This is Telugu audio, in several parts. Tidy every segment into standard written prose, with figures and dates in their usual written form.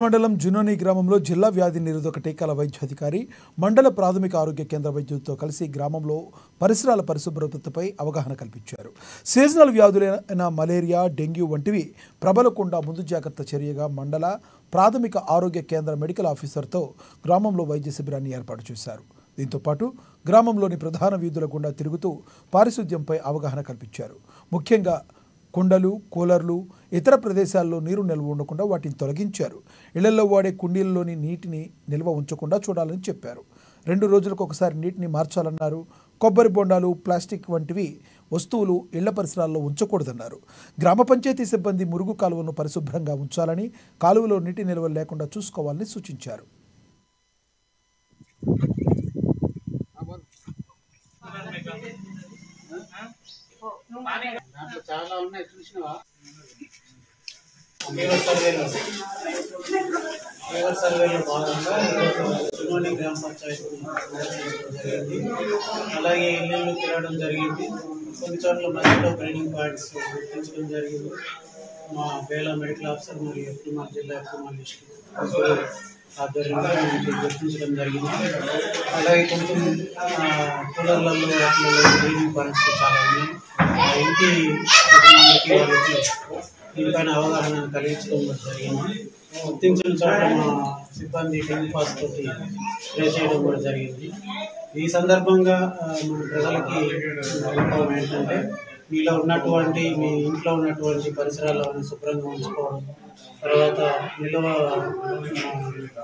మండలం జునోని గ్రామంలో జిల్లా వ్యాధి నిరోధక టీకాల వైద్యాధికారి మండల ప్రాథమిక ఆరోగ్య కేంద్ర వైద్యులతో కలిసి గ్రామంలో పరిసరాల పరిశుభ్రతపై అవగాహన కల్పించారు. సీజనల్ వ్యాధులైన మలేరియా, డెంగ్యూ వంటివి ప్రబలకుండా ముందు జాగ్రత్త చర్యగా మండల ప్రాథమిక ఆరోగ్య కేంద్ర మెడికల్ ఆఫీసర్తో గ్రామంలో వైద్య శిబిరాన్ని ఏర్పాటు చేశారు. దీంతో పాటు గ్రామంలోని ప్రధాన వీధుల గుండా తిరుగుతూ పారిశుద్ధ్యంపై అవగాహన కల్పించారు. ముఖ్యంగా కుండలు, కూలర్లు, ఇతర ప్రదేశాల్లో నీరు నిల్వ ఉండకుండా వాటిని తొలగించారు. ఇళ్లలో వాడే కుండీల్లోని నీటిని నిల్వ ఉంచకుండా చూడాలని చెప్పారు. 2 రోజులకు ఒకసారి నీటిని మార్చాలన్నారు. కొబ్బరి బొండాలు, ప్లాస్టిక్ వంటివి వస్తువులు ఇళ్ల పరిసరాల్లో ఉంచకూడదన్నారు. గ్రామ పంచాయతీ సిబ్బంది మురుగు కాలువను పరిశుభ్రంగా ఉంచాలని, కాలువలో నీటి నిల్వ లేకుండా చూసుకోవాలని సూచించారు. చాలా ఉన్నాయి చూసినవా? సర్వేలో భాగంగా జునోని గ్రామ పంచాయతీ జరిగింది. అలాగే ఇళ్ళు తిరగడం జరిగింది. కొన్ని చోట్ల మధ్యలో బ్రీడింగ్ పాయింట్స్ గుర్తించడం జరిగింది. మా బేలా మెడికల్ ఆఫీసర్ మరియు ఎఫ్ఎంఆర్ జిల్లా ఎఫ్ఎంఆర్ ఆధ్వర్యంలో గుర్తించడం జరిగింది. అలాగే కొంచెం కూలర్లలో వాటిలలో బ్రీడింగ్ పాయింట్స్ చాలా ఉన్నాయి. ఇంటి యజమానులకి వాళ్ళకి దీనిపైన అవగాహన కలిగించడం జరిగింది. గుర్తించిన చోట మా సిబ్బంది టెంక్ పాస్ తోటి స్ప్రే చేయడం కూడా జరిగింది. ఈ సందర్భంగా మన ప్రజలకి విన్నపం ఏంటంటే, మీ ఇంట్లో ఉన్నటువంటి పరిసరాలను శుభ్రంగా ఉంచుకోవడం, తర్వాత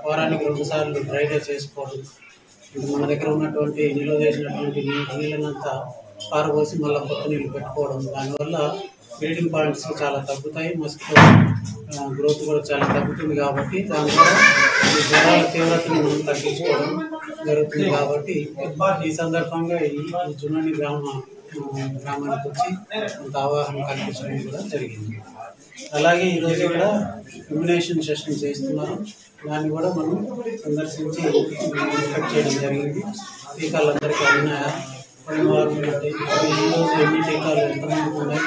వారానికి 2 సార్లు డ్రైనేజ్ చేసుకోవడం, మన దగ్గర ఉన్నటువంటి నిల్వ చేసినటువంటి నీళ్ళనంతా పారబోసి మళ్ళీ కొత్త నీళ్ళు పెట్టుకోవడం, దానివల్ల బ్రీడింగ్ పాయింట్స్ చాలా తగ్గుతాయి, మస్కిటో గ్రోత్ కూడా చాలా తగ్గుతుంది. కాబట్టి దాని ద్వారా ఈ జ్వరాల తీవ్రతను మనం తగ్గించుకోవడం జరుగుతుంది. కాబట్టి ఈ సందర్భంగా ఈ జునోని గ్రామానికి వచ్చి కొంత అవగాహన కల్పించడం కూడా జరిగింది. అలాగే ఈరోజు కూడా ఇమ్యునేషన్ సెషన్ చేస్తున్నారు. దాన్ని కూడా మనం సందర్శించి ఇన్స్పెక్ట్ చేయడం జరిగింది. టీకాలు అందరికీ ఉన్నాయా, ఈరోజు ఎన్ని టీకాలు ఎంతమందికి ఉన్నాయి,